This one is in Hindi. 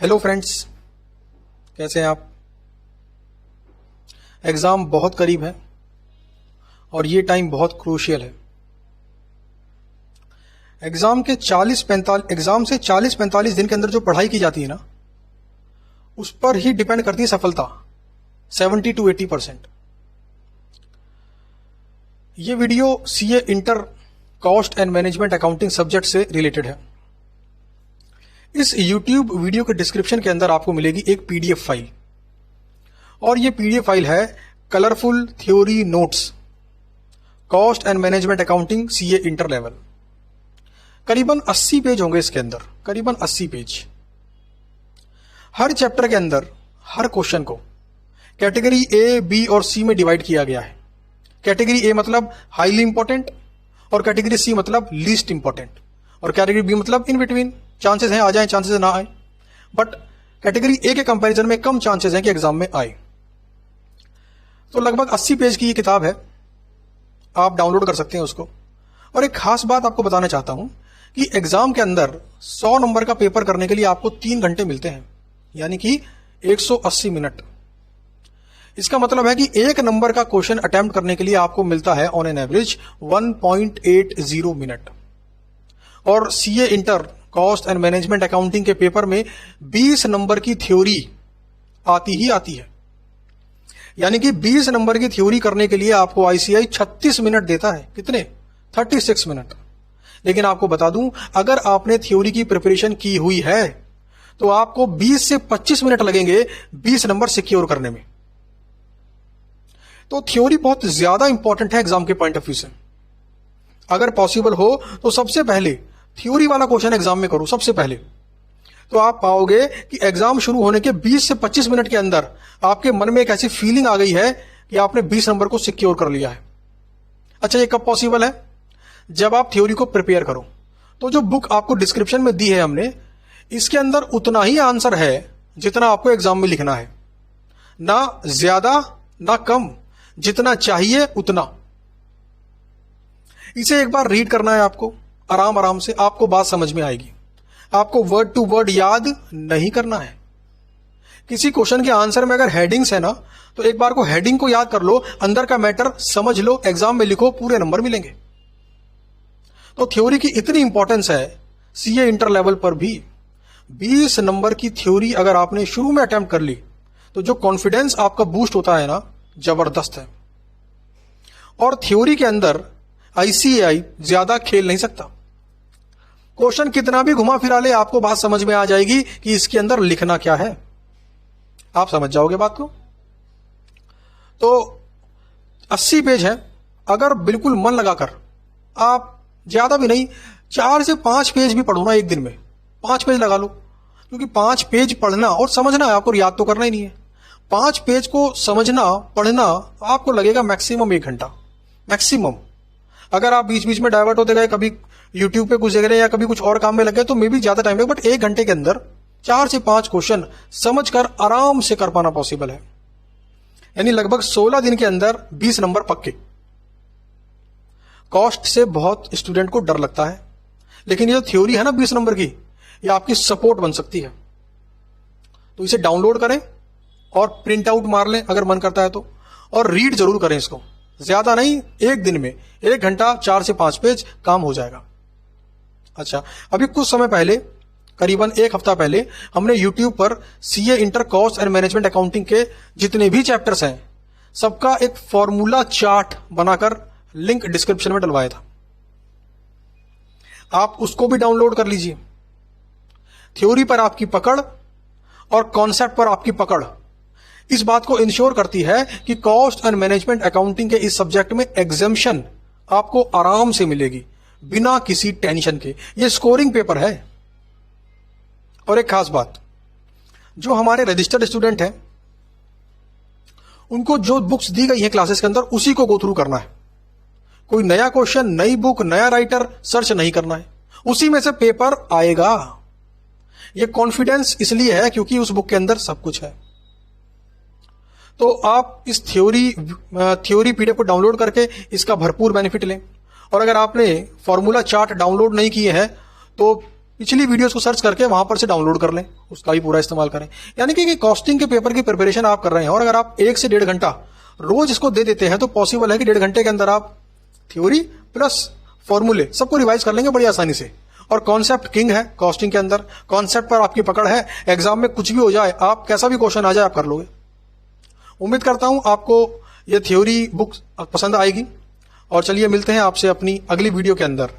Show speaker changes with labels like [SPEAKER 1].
[SPEAKER 1] हेलो फ्रेंड्स, कैसे हैं आप। एग्ज़ाम बहुत करीब है और ये टाइम बहुत क्रूशियल है। एग्ज़ाम से 40-45 दिन के अंदर जो पढ़ाई की जाती है ना, उस पर ही डिपेंड करती है सफलता 70 to 80%। ये video CA inter cost and management accounting subject से रिलेटेड है। इस YouTube वीडियो के डिस्क्रिप्शन के अंदर आपको मिलेगी एक PDF फाइल, और ये PDF फाइल है colourful theory notes cost and management accounting CA inter level. करीबन 80 पेज होंगे इसके अंदर, करीबन 80 पेज। हर चैप्टर के अंदर हर क्वेश्चन को कैटेगरी ए, बी और सी में डिवाइड किया गया है। कैटेगरी ए मतलब हाईली इंपॉर्टेंट, और कैटेगरी सी मतलब लीस्ट इंपॉर्टेंट, और कैटेगरी बी मतलब इन बिटवीन, चांसेस हैं आ जाए, चांसेस ना आए, बट कैटेगरी ए के कंपैरिजन में कम चांसेस हैं कि एग्जाम में आए। तो लगभग 80 पेज की ये किताब है, आप डाउनलोड कर सकते हैं उसको। और एक खास बात आपको बताना चाहता हूं कि एग्जाम के अंदर 100 नंबर का पेपर करने के लिए आपको 3 घंटे मिलते हैं, यानी कि 180 मिनट। इसका मतलब है कि एक नंबर का क्वेश्चन अटेम्प्ट करने के लिए आपको मिलता है ऑन एन एवरेज 1.80 मिनट। और CA inter cost and management accounting के पेपर में 20 नंबर की थ्योरी आती ही आती है, यानी कि 20 नंबर की थ्योरी करने के लिए आपको आईसीआई 36 मिनट देता है। कितने? 36 मिनट। लेकिन आपको बता दूं, अगर आपने थ्योरी की प्रिपरेशन की हुई है तो आपको 20 से 25 मिनट लगेंगे 20 नंबर सिक्योर करने में। तो थ्योरी बहुत ज्यादा इंपॉर्टेंट है एग्जाम के पॉइंट ऑफ व्यू से। अगर पॉसिबल हो तो सबसे पहले थ्योरी वाला क्वेश्चन एग्जाम में करो सबसे पहले, तो आप पाओगे कि एग्जाम शुरू होने के 20 से 25 मिनट के अंदर आपके मन में एक ऐसी फीलिंग आ गई है कि आपने 20 नंबर को सिक्योर कर लिया है। अच्छा, ये कब पॉसिबल है? जब आप थ्योरी को प्रिपेयर करो। तो जो बुक आपको डिस्क्रिप्शन में दी है हमने, इसके अंदर उतना ही आंसर है जितना आपको एग्जाम में लिखना है, ना ज्यादा ना कम, जितना चाहिए उतना। इसे एक बार रीड करना है आपको, आराम आराम से, आपको बात समझ में आएगी। आपको वर्ड टू वर्ड याद नहीं करना है। किसी क्वेश्चन के आंसर में अगर हेडिंग्स है ना, तो एक बार को हेडिंग को याद कर लो, अंदर का मैटर समझ लो, एग्जाम में लिखो, पूरे नंबर मिलेंगे। तो थ्योरी की इतनी इंपॉर्टेंस है सीए इंटर लेवल पर भी। 20 नंबर की थ्योरी अगर आपने शुरू में अटेम्प्ट कर ली तो जो कॉन्फिडेंस आपका बूस्ट होता है ना, जबरदस्त है। और थ्योरी के अंदर आईसीएआई ज्यादा खेल नहीं सकता। क्वेश्चन कितना भी घुमा फिरा ले, आपको बात समझ में आ जाएगी कि इसके अंदर लिखना क्या है। आप समझ जाओगे बात को। तो 80 पेज है। अगर बिल्कुल मन लगाकर आप ज्यादा भी नहीं, 4 से 5 पेज भी पढ़ो ना एक दिन में, 5 पेज लगा लो, क्योंकि 5 पेज पढ़ना और समझना है, आपको याद तो करना ही नहीं है। 5 पेज को समझना पढ़ना आपको लगेगा मैक्सिमम 1 घंटा, मैक्सिमम। अगर आप बीच बीच में डाइवर्ट होते गए, कभी यूट्यूब पे कुछ देख रहे हैं या कभी कुछ और काम में लग गए, तो मे भी ज्यादा टाइम लगेगा, बट 1 घंटे के अंदर 4 से 5 क्वेश्चन समझकर आराम से कर पाना पॉसिबल है। यानी लगभग 16 दिन के अंदर 20 नंबर पक्के। कॉस्ट से बहुत स्टूडेंट को डर लगता है, लेकिन ये जो थ्योरी है ना 20 नंबर की, ये आपकी सपोर्ट बन सकती है। तो इसे डाउनलोड करें और प्रिंट आउट मार लें अगर मन करता है तो, और रीड जरूर करें इसको। ज्यादा नहीं, एक दिन में 1 घंटा 4 से 5 पेज काम हो जाएगा। अच्छा, अभी कुछ समय पहले, करीबन 1 हफ्ता पहले, हमने YouTube पर CA inter cost and management accounting के जितने भी चैप्टर्स हैं, सबका एक फॉर्मूला चार्ट बनाकर लिंक डिस्क्रिप्शन में डलवाया था। आप उसको भी डाउनलोड कर लीजिए। थ्योरी पर आपकी पकड़ और कॉन्सेप्ट पर आपकी पकड़ इस बात को इंश्योर करती है कि कॉस्ट एंड मैनेजमेंट अकाउंटिंग के इस सब्जेक्ट में एग्जाम्शन आपको आराम से मिलेगी, बिना किसी टेंशन के। ये स्कोरिंग पेपर है। और एक खास बात, जो हमारे रजिस्टर्ड स्टूडेंट हैं, उनको जो बुक्स दी गई है क्लासेस के अंदर, उसी को गो थ्रू करना है। कोई नया क्वेश्चन, नई बुक, नया राइटर सर्च नहीं करना है, उसी में से पेपर आएगा। यह कॉन्फिडेंस इसलिए है क्योंकि उस बुक के अंदर सब कुछ है। तो आप इस थ्योरी पीडीएफ को डाउनलोड करके इसका भरपूर बेनिफिट लें। और अगर आपने फॉर्मूला चार्ट डाउनलोड नहीं किए हैं तो पिछली वीडियोस को सर्च करके वहां पर से डाउनलोड कर लें, उसका भी पूरा इस्तेमाल करें। यानी कि कॉस्टिंग के पेपर की प्रिपरेशन आप कर रहे हैं और अगर आप 1 से 1.5 घंटा रोज इसको दे देते हैं तो पॉसिबल है कि 1.5 घंटे के अंदर आप थ्योरी प्लस फॉर्मूले सबको रिवाइज कर लेंगे बड़ी आसानी से। और कॉन्सेप्ट किंग है कॉस्टिंग के अंदर, कॉन्सेप्ट पर आपकी पकड़ है, एग्जाम में कुछ भी हो जाए, आप कैसा भी क्वेश्चन आ जाए आप कर लोगे। उम्मीद करता हूं आपको ये थ्योरी बुक पसंद आएगी और चलिए मिलते हैं आपसे अपनी अगली वीडियो के अंदर।